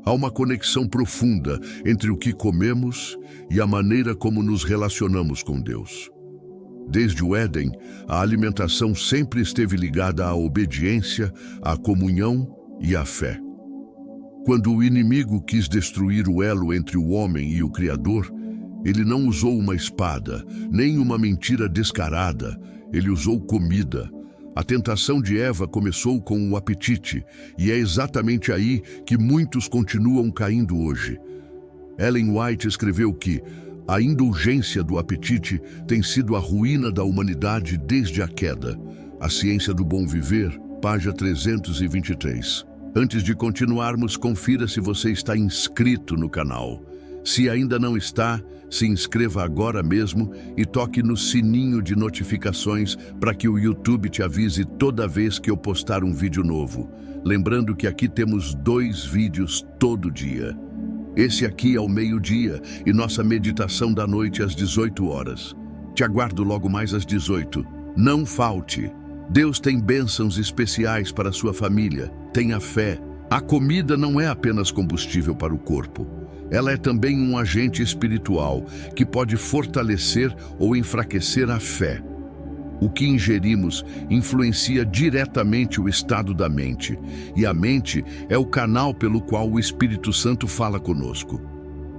Há uma conexão profunda entre o que comemos e a maneira como nos relacionamos com Deus. Desde o Éden, a alimentação sempre esteve ligada à obediência, à comunhão e à fé. Quando o inimigo quis destruir o elo entre o homem e o Criador, ele não usou uma espada, nem uma mentira descarada, ele usou comida. A tentação de Eva começou com o apetite, e é exatamente aí que muitos continuam caindo hoje. Ellen White escreveu que a indulgência do apetite tem sido a ruína da humanidade desde a queda. A Ciência do Bom Viver, página 323. Antes de continuarmos, confira se você está inscrito no canal. Se ainda não está, se inscreva agora mesmo e toque no sininho de notificações para que o YouTube te avise toda vez que eu postar um vídeo novo. Lembrando que aqui temos 2 vídeos todo dia. Esse aqui é ao meio-dia e nossa meditação da noite às 18 horas. Te aguardo logo mais às 18. Não falte. Deus tem bênçãos especiais para a sua família. Tenha fé. A comida não é apenas combustível para o corpo. Ela é também um agente espiritual que pode fortalecer ou enfraquecer a fé. O que ingerimos influencia diretamente o estado da mente, e a mente é o canal pelo qual o Espírito Santo fala conosco.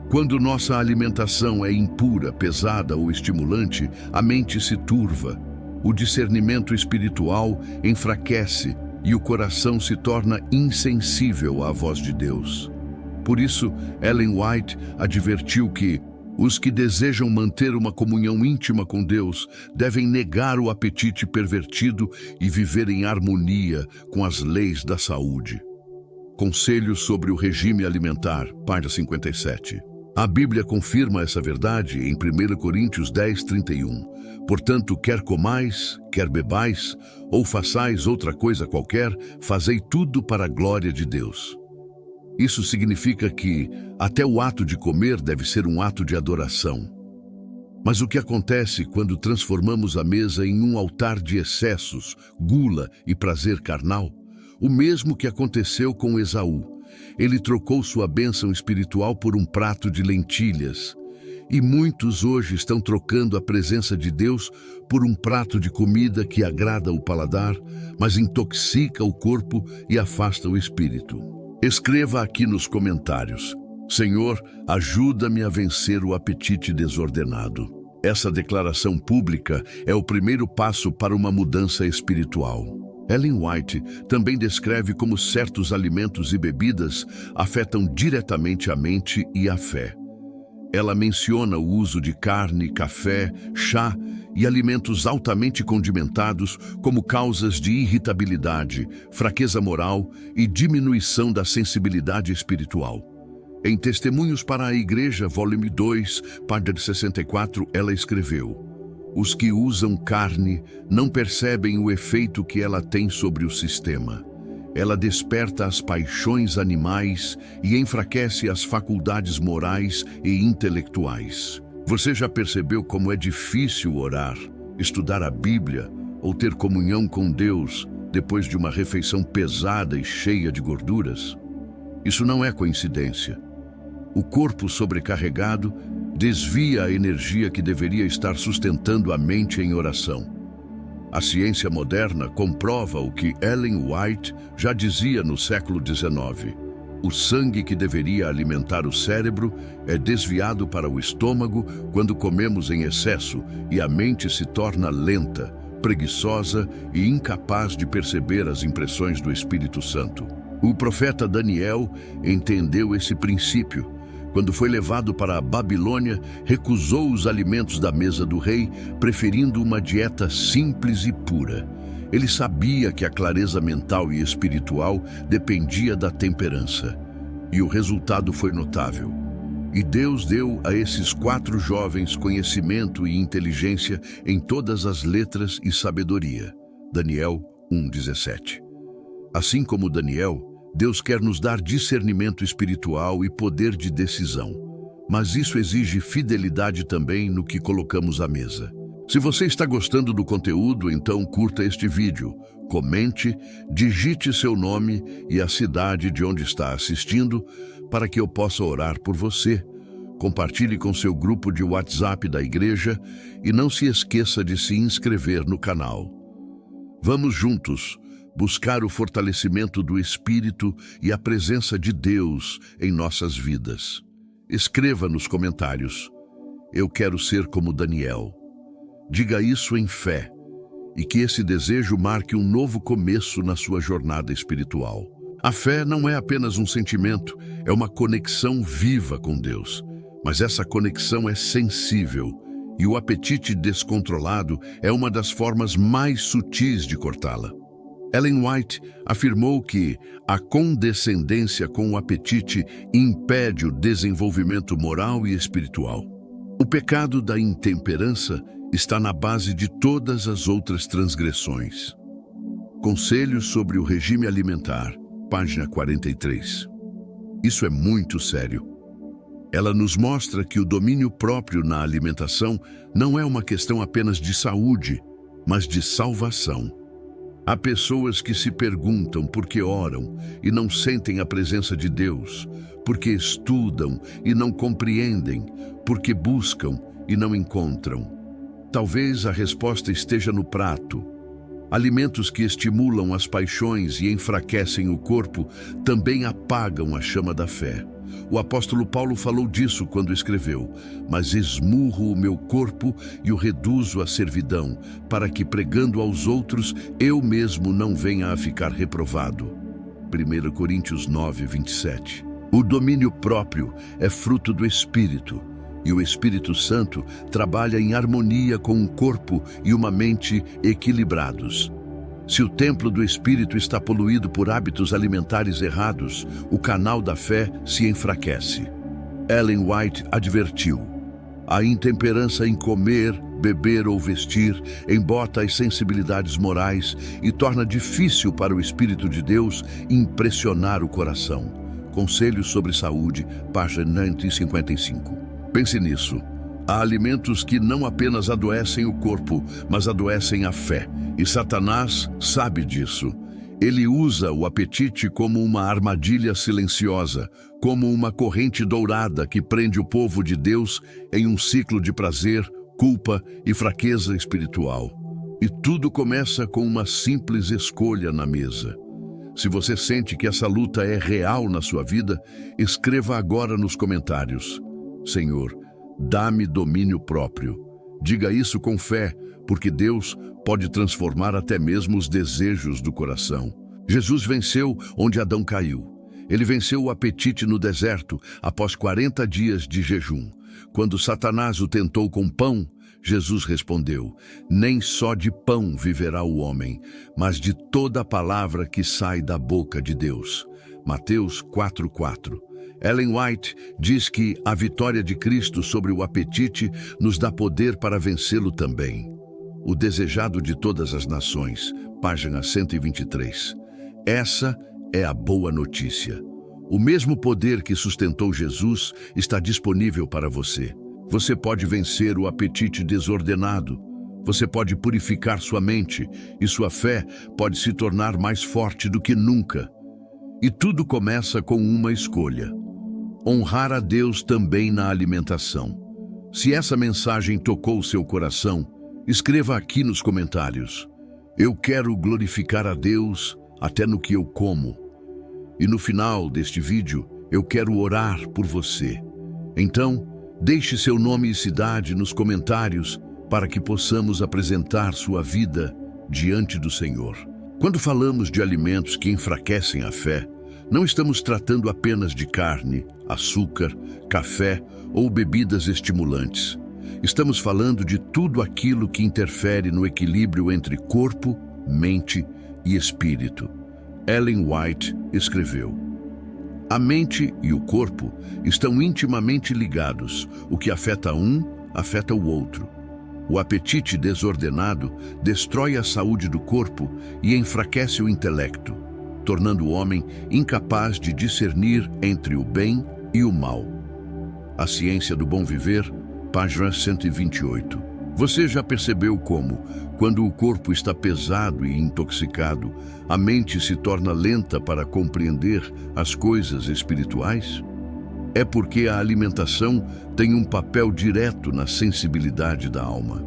Quando nossa alimentação é impura, pesada ou estimulante, a mente se turva, o discernimento espiritual enfraquece e o coração se torna insensível à voz de Deus. Por isso, Ellen White advertiu que os que desejam manter uma comunhão íntima com Deus devem negar o apetite pervertido e viver em harmonia com as leis da saúde. Conselhos sobre o regime alimentar, página 57. A Bíblia confirma essa verdade em 1 Coríntios 10:31. Portanto, quer comais, quer bebais, ou façais outra coisa qualquer, fazei tudo para a glória de Deus. Isso significa que até o ato de comer deve ser um ato de adoração. Mas o que acontece quando transformamos a mesa em um altar de excessos, gula e prazer carnal? O mesmo que aconteceu com Esaú. Ele trocou sua bênção espiritual por um prato de lentilhas. E muitos hoje estão trocando a presença de Deus por um prato de comida que agrada o paladar, mas intoxica o corpo e afasta o espírito. Escreva aqui nos comentários: Senhor, ajuda-me a vencer o apetite desordenado. Essa declaração pública é o primeiro passo para uma mudança espiritual. Ellen White também descreve como certos alimentos e bebidas afetam diretamente a mente e a fé. Ela menciona o uso de carne, café, chá e alimentos altamente condimentados como causas de irritabilidade, fraqueza moral e diminuição da sensibilidade espiritual. Em Testemunhos para a Igreja, volume 2, página 64, ela escreveu: os que usam carne não percebem o efeito que ela tem sobre o sistema. Ela desperta as paixões animais e enfraquece as faculdades morais e intelectuais. Você já percebeu como é difícil orar, estudar a Bíblia ou ter comunhão com Deus depois de uma refeição pesada e cheia de gorduras? Isso não é coincidência. O corpo sobrecarregado desvia a energia que deveria estar sustentando a mente em oração. A ciência moderna comprova o que Ellen White já dizia no século XIX. O sangue que deveria alimentar o cérebro é desviado para o estômago quando comemos em excesso e a mente se torna lenta, preguiçosa e incapaz de perceber as impressões do Espírito Santo. O profeta Daniel entendeu esse princípio. Quando foi levado para a Babilônia, recusou os alimentos da mesa do rei, preferindo uma dieta simples e pura. Ele sabia que a clareza mental e espiritual dependia da temperança. E o resultado foi notável. E Deus deu a esses 4 jovens conhecimento e inteligência em todas as letras e sabedoria. Daniel 1:17. Assim como Daniel, Deus quer nos dar discernimento espiritual e poder de decisão. Mas isso exige fidelidade também no que colocamos à mesa. Se você está gostando do conteúdo, então curta este vídeo, comente, digite seu nome e a cidade de onde está assistindo, para que eu possa orar por você. Compartilhe com seu grupo de WhatsApp da igreja e não se esqueça de se inscrever no canal. Vamos juntos buscar o fortalecimento do Espírito e a presença de Deus em nossas vidas. Escreva nos comentários: eu quero ser como Daniel. Diga isso em fé e que esse desejo marque um novo começo na sua jornada espiritual. A fé não é apenas um sentimento, é uma conexão viva com Deus. Mas essa conexão é sensível e o apetite descontrolado é uma das formas mais sutis de cortá-la. Ellen White afirmou que a condescendência com o apetite impede o desenvolvimento moral e espiritual. O pecado da intemperança está na base de todas as outras transgressões. Conselhos sobre o regime alimentar, página 43. Isso é muito sério. Ela nos mostra que o domínio próprio na alimentação não é uma questão apenas de saúde, mas de salvação. Há pessoas que se perguntam por que oram e não sentem a presença de Deus, porque estudam e não compreendem, porque buscam e não encontram. Talvez a resposta esteja no prato. Alimentos que estimulam as paixões e enfraquecem o corpo também apagam a chama da fé. O apóstolo Paulo falou disso quando escreveu: mas esmurro o meu corpo e o reduzo à servidão, para que, pregando aos outros, eu mesmo não venha a ficar reprovado. 1 Coríntios 9, 27. O domínio próprio é fruto do Espírito, e o Espírito Santo trabalha em harmonia com um corpo e uma mente equilibrados. Se o templo do Espírito está poluído por hábitos alimentares errados, o canal da fé se enfraquece. Ellen White advertiu: a intemperança em comer, beber ou vestir embota as sensibilidades morais e torna difícil para o Espírito de Deus impressionar o coração. Conselhos sobre Saúde, página 155. Pense nisso. Há alimentos que não apenas adoecem o corpo, mas adoecem a fé. E Satanás sabe disso. Ele usa o apetite como uma armadilha silenciosa, como uma corrente dourada que prende o povo de Deus em um ciclo de prazer, culpa e fraqueza espiritual. E tudo começa com uma simples escolha na mesa. Se você sente que essa luta é real na sua vida, escreva agora nos comentários: Senhor, dá-me domínio próprio. Diga isso com fé, porque Deus pode transformar até mesmo os desejos do coração. Jesus venceu onde Adão caiu. Ele venceu o apetite no deserto após 40 dias de jejum. Quando Satanás o tentou com pão, Jesus respondeu: nem só de pão viverá o homem, mas de toda a palavra que sai da boca de Deus. Mateus 4:4. Ellen White diz que a vitória de Cristo sobre o apetite nos dá poder para vencê-lo também. O desejado de todas as nações, página 123. Essa é a boa notícia. O mesmo poder que sustentou Jesus está disponível para você. Você pode vencer o apetite desordenado. Você pode purificar sua mente e sua fé pode se tornar mais forte do que nunca. E tudo começa com uma escolha: honrar a Deus também na alimentação. Se essa mensagem tocou seu coração, escreva aqui nos comentários: eu quero glorificar a Deus até no que eu como. E no final deste vídeo, eu quero orar por você. Então, deixe seu nome e cidade nos comentários para que possamos apresentar sua vida diante do Senhor. Quando falamos de alimentos que enfraquecem a fé, não estamos tratando apenas de carne, açúcar, café ou bebidas estimulantes. Estamos falando de tudo aquilo que interfere no equilíbrio entre corpo, mente e espírito. Ellen White escreveu: a mente e o corpo estão intimamente ligados. O que afeta um, afeta o outro. O apetite desordenado destrói a saúde do corpo e enfraquece o intelecto, tornando o homem incapaz de discernir entre o bem e o mal. A Ciência do Bom Viver, página 128. Você já percebeu como, quando o corpo está pesado e intoxicado, a mente se torna lenta para compreender as coisas espirituais? É porque a alimentação tem um papel direto na sensibilidade da alma.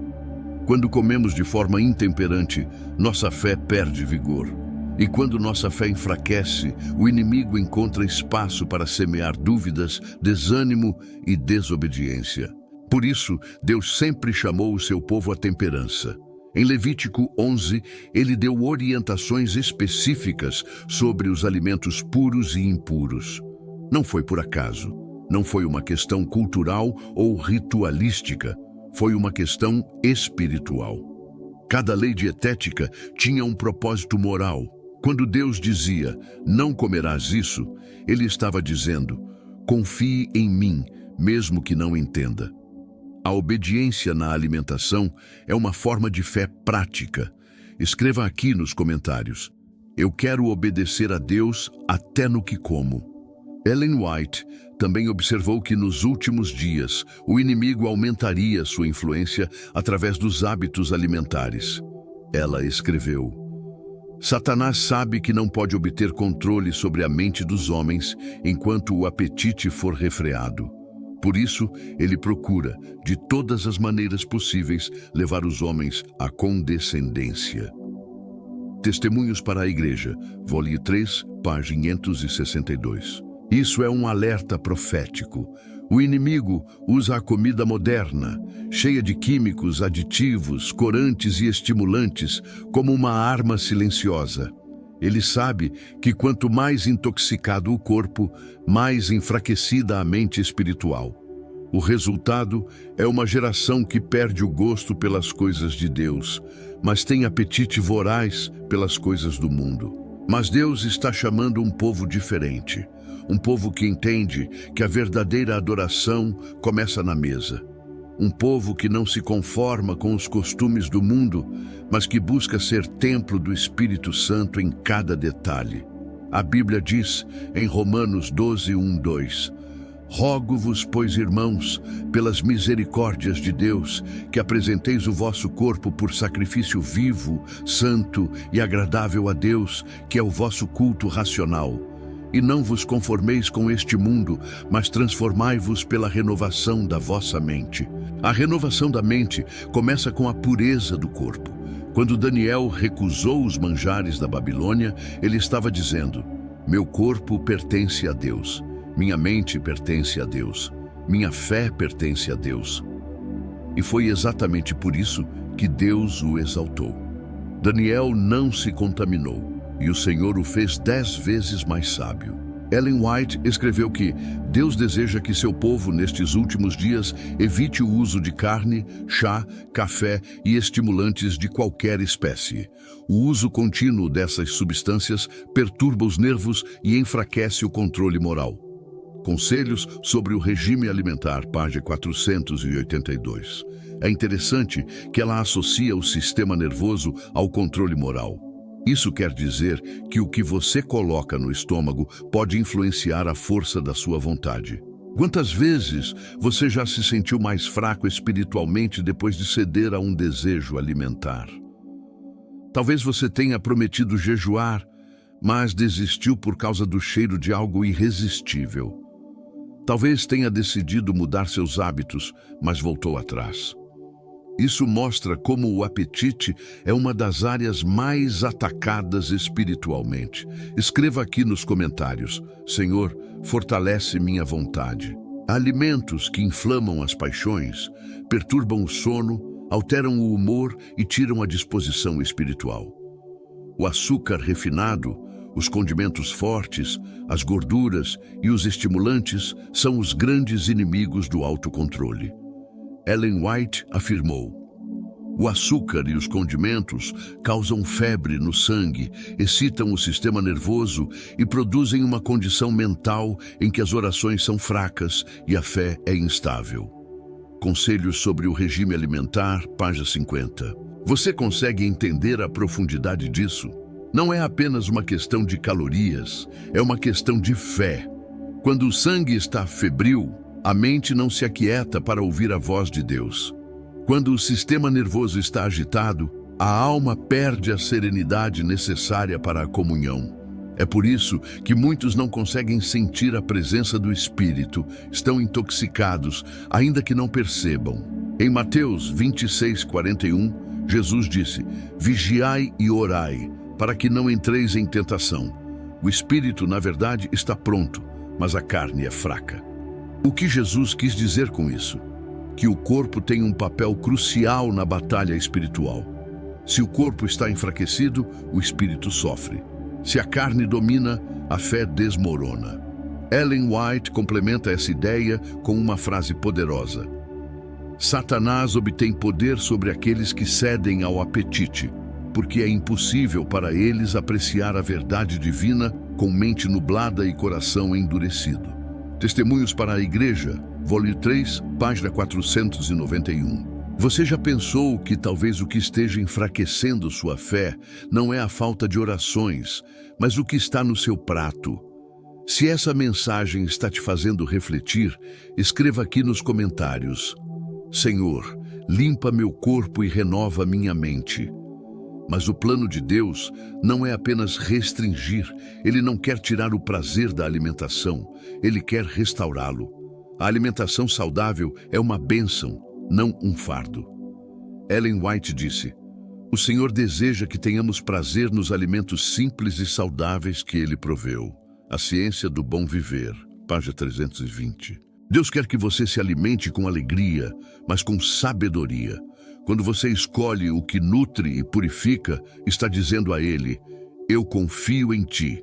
Quando comemos de forma intemperante, nossa fé perde vigor. E quando nossa fé enfraquece, o inimigo encontra espaço para semear dúvidas, desânimo e desobediência. Por isso, Deus sempre chamou o seu povo à temperança. Em Levítico 11, ele deu orientações específicas sobre os alimentos puros e impuros. Não foi por acaso, não foi uma questão cultural ou ritualística, foi uma questão espiritual. Cada lei dietética tinha um propósito moral. Quando Deus dizia, não comerás isso, ele estava dizendo, confie em mim, mesmo que não entenda. A obediência na alimentação é uma forma de fé prática. Escreva aqui nos comentários. Eu quero obedecer a Deus até no que como. Ellen White também observou que nos últimos dias o inimigo aumentaria sua influência através dos hábitos alimentares. Ela escreveu: Satanás sabe que não pode obter controle sobre a mente dos homens enquanto o apetite for refreado. Por isso, ele procura, de todas as maneiras possíveis, levar os homens à condescendência. Testemunhos para a Igreja, volume 3, página 562. Isso é um alerta profético. O inimigo usa a comida moderna, cheia de químicos, aditivos, corantes e estimulantes, como uma arma silenciosa. Ele sabe que quanto mais intoxicado o corpo, mais enfraquecida a mente espiritual. O resultado é uma geração que perde o gosto pelas coisas de Deus, mas tem apetite voraz pelas coisas do mundo. Mas Deus está chamando um povo diferente, um povo que entende que a verdadeira adoração começa na mesa. Um povo que não se conforma com os costumes do mundo, mas que busca ser templo do Espírito Santo em cada detalhe. A Bíblia diz, em Romanos 12, 1, 2, Rogo-vos, pois, irmãos, pelas misericórdias de Deus, que apresenteis o vosso corpo por sacrifício vivo, santo e agradável a Deus, que é o vosso culto racional. E não vos conformeis com este mundo, mas transformai-vos pela renovação da vossa mente. A renovação da mente começa com a pureza do corpo. Quando Daniel recusou os manjares da Babilônia, ele estava dizendo, meu corpo pertence a Deus, minha mente pertence a Deus, minha fé pertence a Deus. E foi exatamente por isso que Deus o exaltou. Daniel não se contaminou. E o Senhor o fez 10 vezes mais sábio. Ellen White escreveu que Deus deseja que seu povo, nestes últimos dias, evite o uso de carne, chá, café e estimulantes de qualquer espécie. O uso contínuo dessas substâncias perturba os nervos e enfraquece o controle moral. Conselhos sobre o regime alimentar, página 482. É interessante que ela associa o sistema nervoso ao controle moral. Isso quer dizer que o que você coloca no estômago pode influenciar a força da sua vontade. Quantas vezes você já se sentiu mais fraco espiritualmente depois de ceder a um desejo alimentar? Talvez você tenha prometido jejuar, mas desistiu por causa do cheiro de algo irresistível. Talvez tenha decidido mudar seus hábitos, mas voltou atrás. Isso mostra como o apetite é uma das áreas mais atacadas espiritualmente. Escreva aqui nos comentários, Senhor, fortalece minha vontade. Alimentos que inflamam as paixões, perturbam o sono, alteram o humor e tiram a disposição espiritual. O açúcar refinado, os condimentos fortes, as gorduras e os estimulantes são os grandes inimigos do autocontrole. Ellen White afirmou, o açúcar e os condimentos causam febre no sangue, excitam o sistema nervoso e produzem uma condição mental em que as orações são fracas e a fé é instável. Conselhos sobre o regime alimentar, página 50. Você consegue entender a profundidade disso? Não é apenas uma questão de calorias, é uma questão de fé. Quando o sangue está febril, a mente não se aquieta para ouvir a voz de Deus. Quando o sistema nervoso está agitado, a alma perde a serenidade necessária para a comunhão. É por isso que muitos não conseguem sentir a presença do Espírito, estão intoxicados, ainda que não percebam. Em Mateus 26:41, Jesus disse: Vigiai e orai, para que não entreis em tentação. O Espírito, na verdade, está pronto, mas a carne é fraca. O que Jesus quis dizer com isso? Que o corpo tem um papel crucial na batalha espiritual. Se o corpo está enfraquecido, o espírito sofre. Se a carne domina, a fé desmorona. Ellen White complementa essa ideia com uma frase poderosa: Satanás obtém poder sobre aqueles que cedem ao apetite, porque é impossível para eles apreciar a verdade divina com mente nublada e coração endurecido. Testemunhos para a Igreja, volume 3, página 491. Você já pensou que talvez o que esteja enfraquecendo sua fé não é a falta de orações, mas o que está no seu prato? Se essa mensagem está te fazendo refletir, escreva aqui nos comentários: Senhor, limpa meu corpo e renova minha mente. Mas o plano de Deus não é apenas restringir, Ele não quer tirar o prazer da alimentação, Ele quer restaurá-lo. A alimentação saudável é uma bênção, não um fardo. Ellen White disse: O Senhor deseja que tenhamos prazer nos alimentos simples e saudáveis que Ele proveu. A Ciência do Bom Viver, página 320. Deus quer que você se alimente com alegria, mas com sabedoria. Quando você escolhe o que nutre e purifica, está dizendo a Ele: Eu confio em Ti.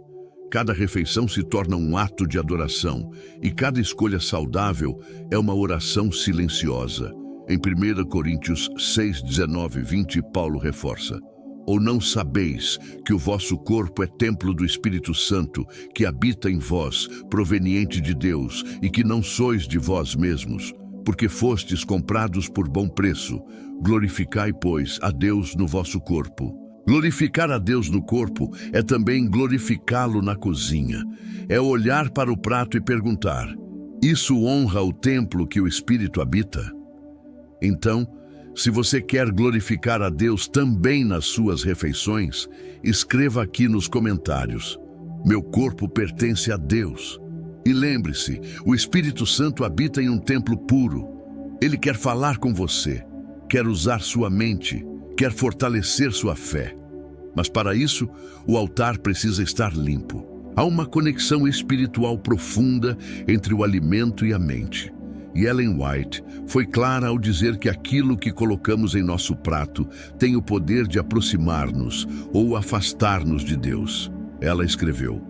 Cada refeição se torna um ato de adoração, e cada escolha saudável é uma oração silenciosa. Em 1 Coríntios 6, 19 e 20, Paulo reforça: Ou não sabeis que o vosso corpo é templo do Espírito Santo, que habita em vós, proveniente de Deus, e que não sois de vós mesmos, porque fostes comprados por bom preço. Glorificai, pois, a Deus no vosso corpo. Glorificar a Deus no corpo é também glorificá-lo na cozinha. É olhar para o prato e perguntar: Isso honra o templo que o Espírito habita? Então, se você quer glorificar a Deus também nas suas refeições, escreva aqui nos comentários: Meu corpo pertence a Deus. E lembre-se, o Espírito Santo habita em um templo puro. Ele quer falar com você, quer usar sua mente, quer fortalecer sua fé. Mas para isso, o altar precisa estar limpo. Há uma conexão espiritual profunda entre o alimento e a mente. E Ellen White foi clara ao dizer que aquilo que colocamos em nosso prato tem o poder de aproximar-nos ou afastar-nos de Deus. Ela escreveu: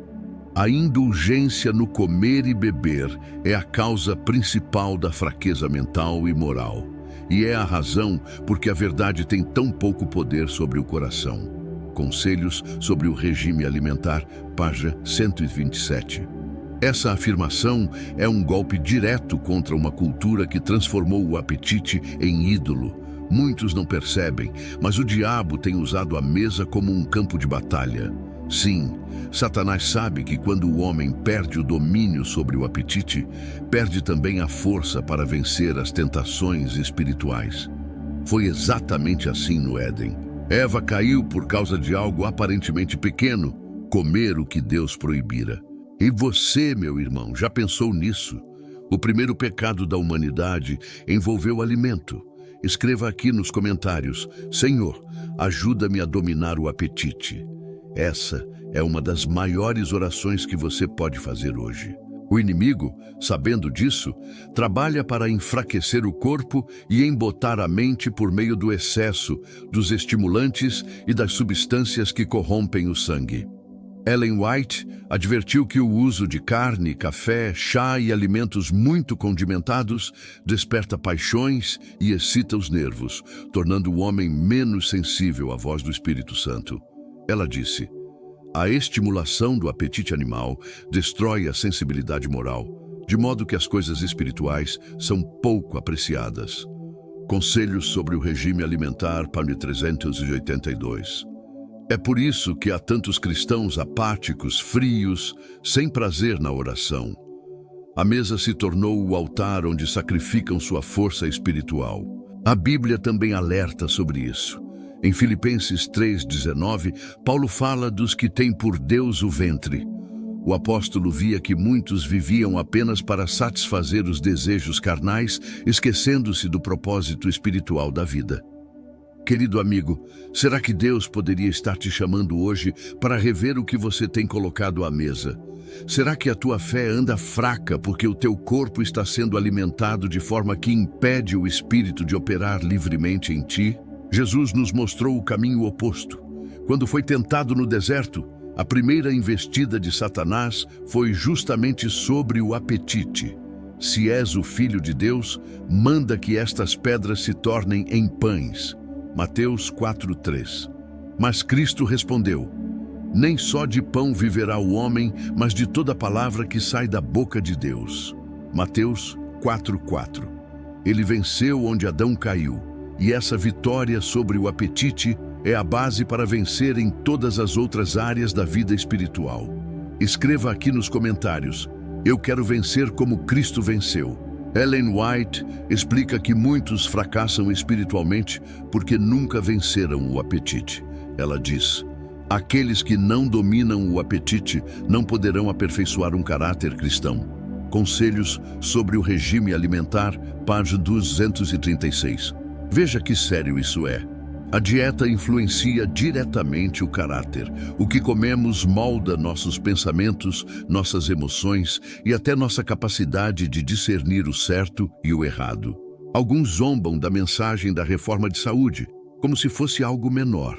A indulgência no comer e beber é a causa principal da fraqueza mental e moral. E é a razão porque a verdade tem tão pouco poder sobre o coração. Conselhos sobre o regime alimentar, página 127. Essa afirmação é um golpe direto contra uma cultura que transformou o apetite em ídolo. Muitos não percebem, mas o diabo tem usado a mesa como um campo de batalha. Sim, Satanás sabe que quando o homem perde o domínio sobre o apetite, perde também a força para vencer as tentações espirituais. Foi exatamente assim no Éden. Eva caiu por causa de algo aparentemente pequeno, comer o que Deus proibira. E você, meu irmão, já pensou nisso? O primeiro pecado da humanidade envolveu alimento. Escreva aqui nos comentários: Senhor, ajuda-me a dominar o apetite. Essa é uma das maiores orações que você pode fazer hoje. O inimigo, sabendo disso, trabalha para enfraquecer o corpo e embotar a mente por meio do excesso, dos estimulantes e das substâncias que corrompem o sangue. Ellen White advertiu que o uso de carne, café, chá e alimentos muito condimentados desperta paixões e excita os nervos, tornando o homem menos sensível à voz do Espírito Santo. Ela disse: A estimulação do apetite animal destrói a sensibilidade moral, de modo que as coisas espirituais são pouco apreciadas. Conselhos sobre o regime alimentar, página 382. É por isso que há tantos cristãos apáticos, frios, sem prazer na oração. A mesa se tornou o altar onde sacrificam sua força espiritual. A Bíblia também alerta sobre isso. Em Filipenses 3,19, Paulo fala dos que têm por Deus o ventre. O apóstolo via que muitos viviam apenas para satisfazer os desejos carnais, esquecendo-se do propósito espiritual da vida. Querido amigo, será que Deus poderia estar te chamando hoje para rever o que você tem colocado à mesa? Será que a tua fé anda fraca porque o teu corpo está sendo alimentado de forma que impede o Espírito de operar livremente em ti? Jesus nos mostrou o caminho oposto. Quando foi tentado no deserto, a primeira investida de Satanás foi justamente sobre o apetite. Se és o Filho de Deus, manda que estas pedras se tornem em pães. Mateus 4:3. Mas Cristo respondeu: nem só de pão viverá o homem, mas de toda palavra que sai da boca de Deus. Mateus 4:4. Ele venceu onde Adão caiu, e essa vitória sobre o apetite é a base para vencer em todas as outras áreas da vida espiritual. Escreva aqui nos comentários: eu quero vencer como Cristo venceu. Ellen White explica que muitos fracassam espiritualmente porque nunca venceram o apetite. Ela diz: aqueles que não dominam o apetite não poderão aperfeiçoar um caráter cristão. Conselhos sobre o regime alimentar, página 236. Veja que sério isso é. A dieta influencia diretamente o caráter. O que comemos molda nossos pensamentos, nossas emoções e até nossa capacidade de discernir o certo e o errado. Alguns zombam da mensagem da reforma de saúde, como se fosse algo menor.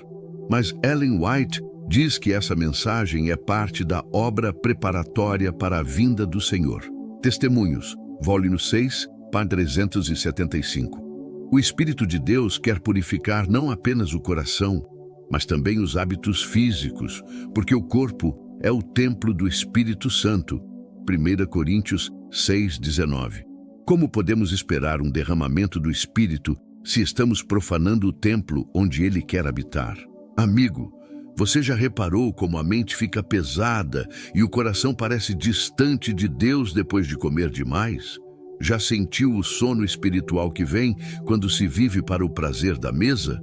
Mas Ellen White diz que essa mensagem é parte da obra preparatória para a vinda do Senhor. Testemunhos, volume 6, página 375. O Espírito de Deus quer purificar não apenas o coração, mas também os hábitos físicos, porque o corpo é o templo do Espírito Santo. 1 Coríntios 6:19. Como podemos esperar um derramamento do Espírito se estamos profanando o templo onde Ele quer habitar? Amigo, você já reparou como a mente fica pesada e o coração parece distante de Deus depois de comer demais? Já sentiu o sono espiritual que vem quando se vive para o prazer da mesa?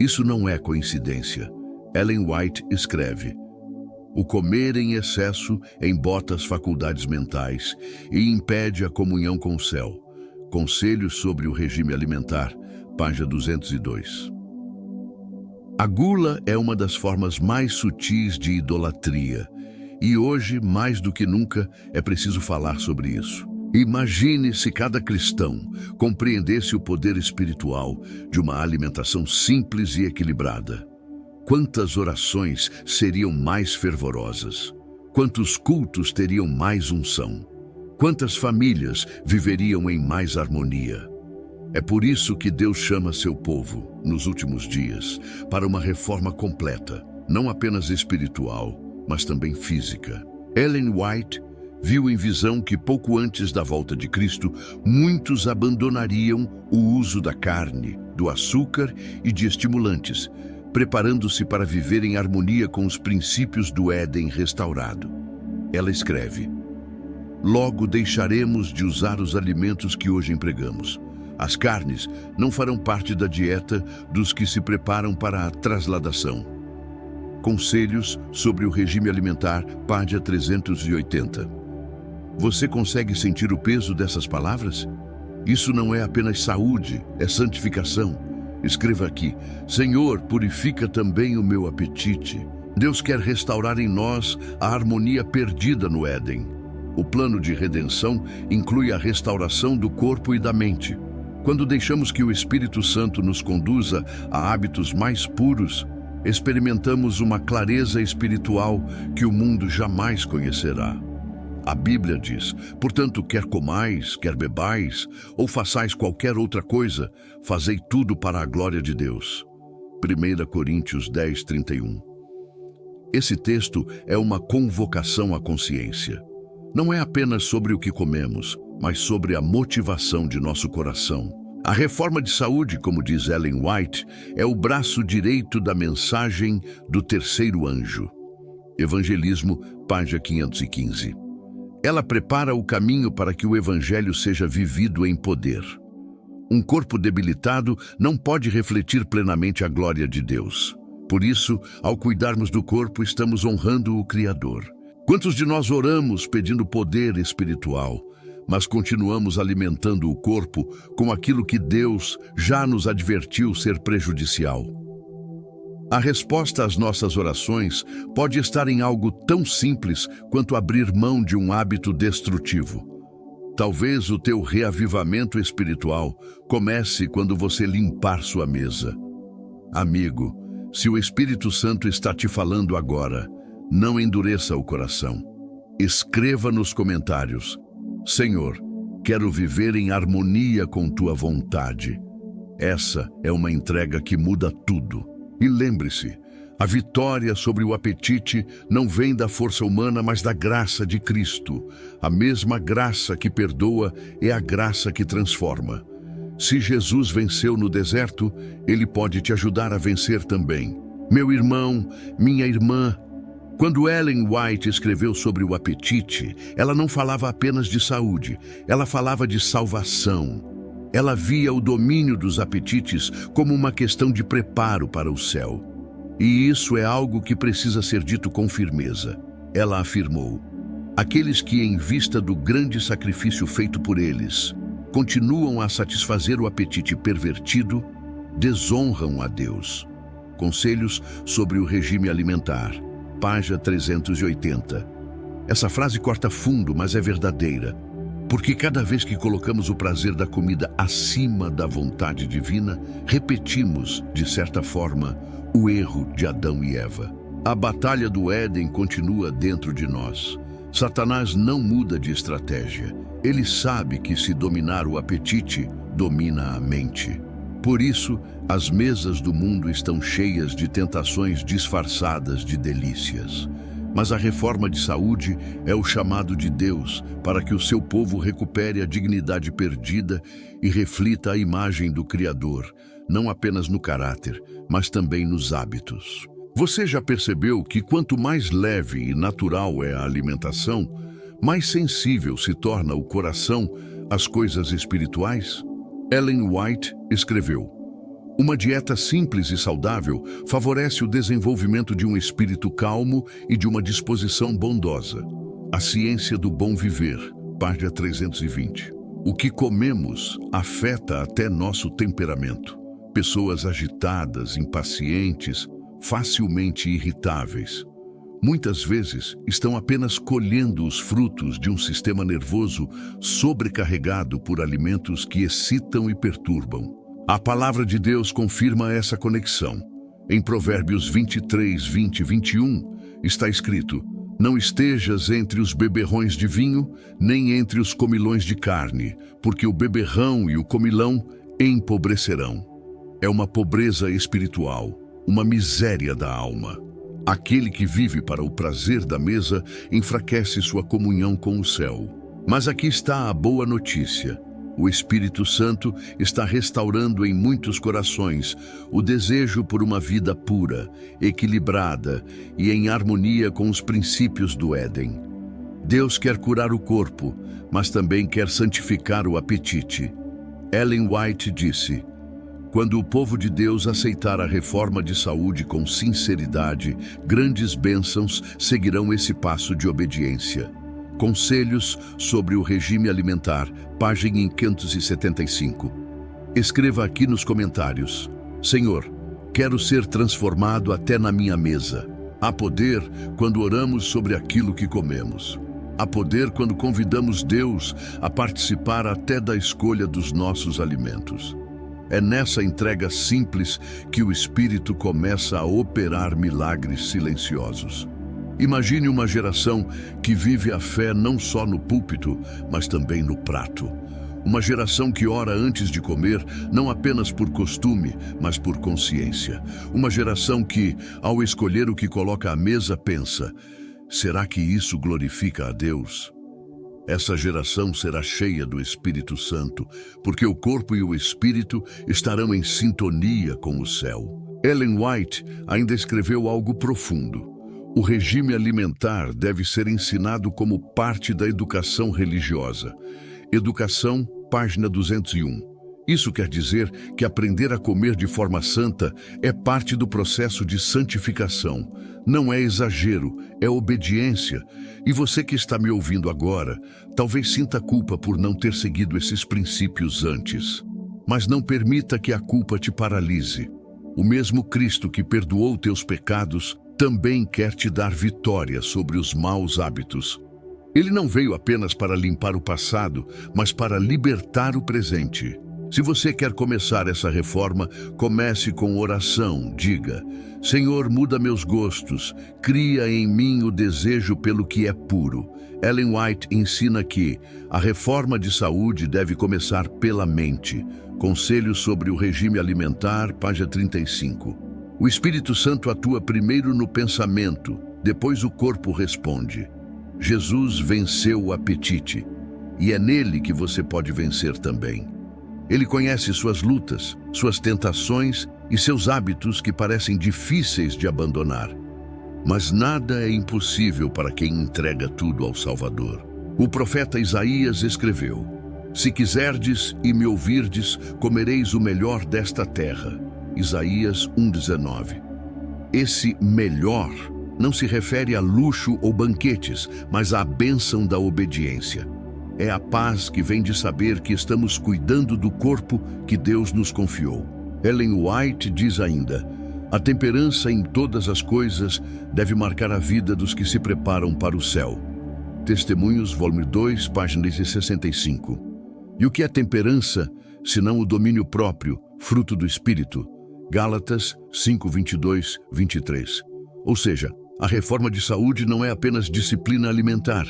Isso não é coincidência. Ellen White escreve: o comer em excesso embota as faculdades mentais e impede a comunhão com o céu. Conselhos sobre o regime alimentar, página 202. A gula é uma das formas mais sutis de idolatria, e hoje, mais do que nunca, é preciso falar sobre isso. Imagine se cada cristão compreendesse o poder espiritual de uma alimentação simples e equilibrada. Quantas orações seriam mais fervorosas? Quantos cultos teriam mais unção? Quantas famílias viveriam em mais harmonia? É por isso que Deus chama seu povo, nos últimos dias, para uma reforma completa, não apenas espiritual, mas também física. Ellen White viu em visão que pouco antes da volta de Cristo, muitos abandonariam o uso da carne, do açúcar e de estimulantes, preparando-se para viver em harmonia com os princípios do Éden restaurado. Ela escreve: logo deixaremos de usar os alimentos que hoje empregamos. As carnes não farão parte da dieta dos que se preparam para a trasladação. Conselhos sobre o regime alimentar, página 380. Você consegue sentir o peso dessas palavras? Isso não é apenas saúde, é santificação. Escreva aqui: Senhor, purifica também o meu apetite. Deus quer restaurar em nós a harmonia perdida no Éden. O plano de redenção inclui a restauração do corpo e da mente. Quando deixamos que o Espírito Santo nos conduza a hábitos mais puros, experimentamos uma clareza espiritual que o mundo jamais conhecerá. A Bíblia diz: portanto, quer comais, quer bebais, ou façais qualquer outra coisa, fazei tudo para a glória de Deus. 1 Coríntios 10:31. Esse texto é uma convocação à consciência. Não é apenas sobre o que comemos, mas sobre a motivação de nosso coração. A reforma de saúde, como diz Ellen White, é o braço direito da mensagem do terceiro anjo. Evangelismo, página 515. Ela prepara o caminho para que o Evangelho seja vivido em poder. Um corpo debilitado não pode refletir plenamente a glória de Deus. Por isso, ao cuidarmos do corpo, estamos honrando o Criador. Quantos de nós oramos pedindo poder espiritual, mas continuamos alimentando o corpo com aquilo que Deus já nos advertiu ser prejudicial? A resposta às nossas orações pode estar em algo tão simples quanto abrir mão de um hábito destrutivo. Talvez o teu reavivamento espiritual comece quando você limpar sua mesa. Amigo, se o Espírito Santo está te falando agora, não endureça o coração. Escreva nos comentários: Senhor, quero viver em harmonia com tua vontade. Essa é uma entrega que muda tudo. E lembre-se, a vitória sobre o apetite não vem da força humana, mas da graça de Cristo. A mesma graça que perdoa é a graça que transforma. Se Jesus venceu no deserto, Ele pode te ajudar a vencer também. Meu irmão, minha irmã, quando Ellen White escreveu sobre o apetite, ela não falava apenas de saúde, ela falava de salvação. Ela via o domínio dos apetites como uma questão de preparo para o céu. E isso é algo que precisa ser dito com firmeza. Ela afirmou: aqueles que, em vista do grande sacrifício feito por eles, continuam a satisfazer o apetite pervertido, desonram a Deus. Conselhos sobre o regime alimentar, página 380. Essa frase corta fundo, mas é verdadeira. Porque cada vez que colocamos o prazer da comida acima da vontade divina, repetimos, de certa forma, o erro de Adão e Eva. A batalha do Éden continua dentro de nós. Satanás não muda de estratégia. Ele sabe que se dominar o apetite, domina a mente. Por isso, as mesas do mundo estão cheias de tentações disfarçadas de delícias. Mas a reforma de saúde é o chamado de Deus para que o seu povo recupere a dignidade perdida e reflita a imagem do Criador, não apenas no caráter, mas também nos hábitos. Você já percebeu que quanto mais leve e natural é a alimentação, mais sensível se torna o coração às coisas espirituais? Ellen White escreveu: uma dieta simples e saudável favorece o desenvolvimento de um espírito calmo e de uma disposição bondosa. A ciência do bom viver, página 320. O que comemos afeta até nosso temperamento. Pessoas agitadas, impacientes, facilmente irritáveis. Muitas vezes estão apenas colhendo os frutos de um sistema nervoso sobrecarregado por alimentos que excitam e perturbam. A palavra de Deus confirma essa conexão. Em Provérbios 23, 20 e 21, está escrito: não estejas entre os beberrões de vinho, nem entre os comilões de carne, porque o beberrão e o comilão empobrecerão. É uma pobreza espiritual, uma miséria da alma. Aquele que vive para o prazer da mesa enfraquece sua comunhão com o céu. Mas aqui está a boa notícia. O Espírito Santo está restaurando em muitos corações o desejo por uma vida pura, equilibrada e em harmonia com os princípios do Éden. Deus quer curar o corpo, mas também quer santificar o apetite. Ellen White disse: quando o povo de Deus aceitar a reforma de saúde com sinceridade, grandes bênçãos seguirão esse passo de obediência. Conselhos sobre o regime alimentar, página 575. Escreva aqui nos comentários: Senhor, quero ser transformado até na minha mesa. Há poder quando oramos sobre aquilo que comemos. Há poder quando convidamos Deus a participar até da escolha dos nossos alimentos. É nessa entrega simples que o Espírito começa a operar milagres silenciosos. Imagine uma geração que vive a fé não só no púlpito, mas também no prato. Uma geração que ora antes de comer, não apenas por costume, mas por consciência. Uma geração que, ao escolher o que coloca à mesa, pensa: será que isso glorifica a Deus? Essa geração será cheia do Espírito Santo, porque o corpo e o espírito estarão em sintonia com o céu. Ellen White ainda escreveu algo profundo. O regime alimentar deve ser ensinado como parte da educação religiosa. Educação, página 201. Isso quer dizer que aprender a comer de forma santa é parte do processo de santificação. Não é exagero, é obediência. E você que está me ouvindo agora, talvez sinta culpa por não ter seguido esses princípios antes. Mas não permita que a culpa te paralise. O mesmo Cristo que perdoou teus pecados também quer te dar vitória sobre os maus hábitos. Ele não veio apenas para limpar o passado, mas para libertar o presente. Se você quer começar essa reforma, comece com oração. Diga: Senhor, muda meus gostos, cria em mim o desejo pelo que é puro. Ellen White ensina que a reforma de saúde deve começar pela mente. Conselhos sobre o regime alimentar, página 35. O Espírito Santo atua primeiro no pensamento, depois o corpo responde. Jesus venceu o apetite, e é nele que você pode vencer também. Ele conhece suas lutas, suas tentações e seus hábitos que parecem difíceis de abandonar. Mas nada é impossível para quem entrega tudo ao Salvador. O profeta Isaías escreveu: Se quiserdes e me ouvirdes, comereis o melhor desta terra. Isaías 1:19. Esse melhor não se refere a luxo ou banquetes, mas à bênção da obediência. É a paz que vem de saber que estamos cuidando do corpo que Deus nos confiou. Ellen White diz ainda: a temperança em todas as coisas deve marcar a vida dos que se preparam para o céu. Testemunhos, volume 2, página 65. E o que é temperança, senão o domínio próprio, fruto do Espírito? Gálatas 5, 22, 23. Ou seja, a reforma de saúde não é apenas disciplina alimentar.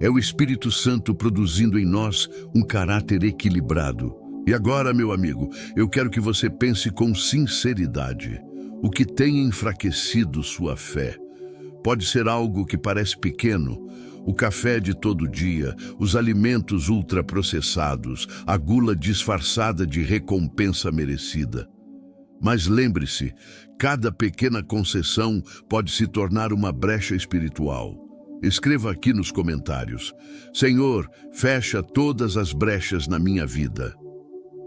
É o Espírito Santo produzindo em nós um caráter equilibrado. E agora, meu amigo, eu quero que você pense com sinceridade. O que tem enfraquecido sua fé? Pode ser algo que parece pequeno: o café de todo dia, os alimentos ultraprocessados, a gula disfarçada de recompensa merecida. Mas lembre-se, cada pequena concessão pode se tornar uma brecha espiritual. Escreva aqui nos comentários: Senhor, fecha todas as brechas na minha vida.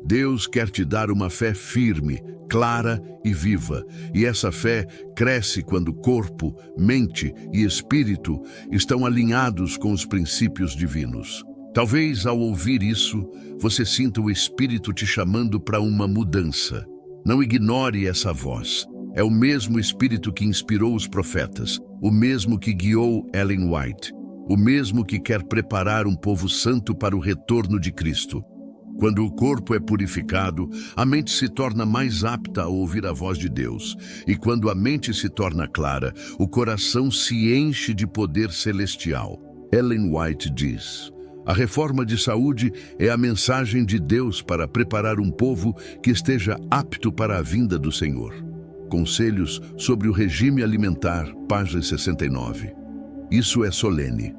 Deus quer te dar uma fé firme, clara e viva. E essa fé cresce quando corpo, mente e espírito estão alinhados com os princípios divinos. Talvez ao ouvir isso, você sinta o Espírito te chamando para uma mudança. Não ignore essa voz. É o mesmo Espírito que inspirou os profetas, o mesmo que guiou Ellen White, o mesmo que quer preparar um povo santo para o retorno de Cristo. Quando o corpo é purificado, a mente se torna mais apta a ouvir a voz de Deus. E quando a mente se torna clara, o coração se enche de poder celestial. Ellen White diz: a reforma de saúde é a mensagem de Deus para preparar um povo que esteja apto para a vinda do Senhor. Conselhos sobre o regime alimentar, página 69. Isso é solene.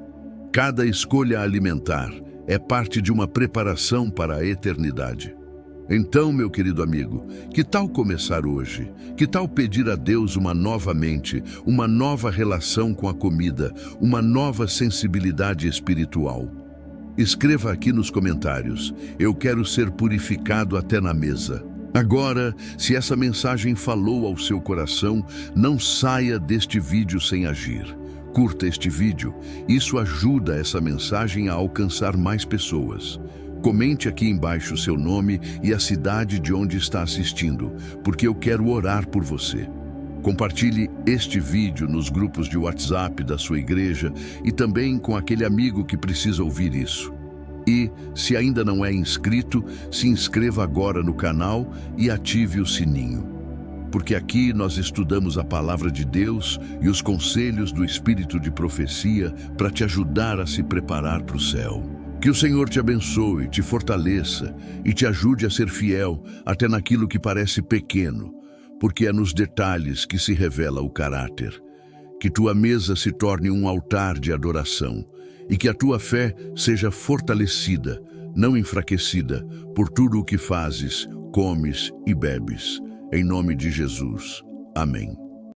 Cada escolha alimentar é parte de uma preparação para a eternidade. Então, meu querido amigo, que tal começar hoje? Que tal pedir a Deus uma nova mente, uma nova relação com a comida, uma nova sensibilidade espiritual? Escreva aqui nos comentários: eu quero ser purificado até na mesa. Agora, se essa mensagem falou ao seu coração, não saia deste vídeo sem agir. Curta este vídeo, isso ajuda essa mensagem a alcançar mais pessoas. Comente aqui embaixo seu nome e a cidade de onde está assistindo, porque eu quero orar por você. Compartilhe este vídeo nos grupos de WhatsApp da sua igreja e também com aquele amigo que precisa ouvir isso. E, se ainda não é inscrito, se inscreva agora no canal e ative o sininho. Porque aqui nós estudamos a palavra de Deus e os conselhos do Espírito de profecia para te ajudar a se preparar para o céu. Que o Senhor te abençoe, te fortaleça e te ajude a ser fiel até naquilo que parece pequeno, porque é nos detalhes que se revela o caráter. Que tua mesa se torne um altar de adoração e que a tua fé seja fortalecida, não enfraquecida, por tudo o que fazes, comes e bebes. Em nome de Jesus. Amém.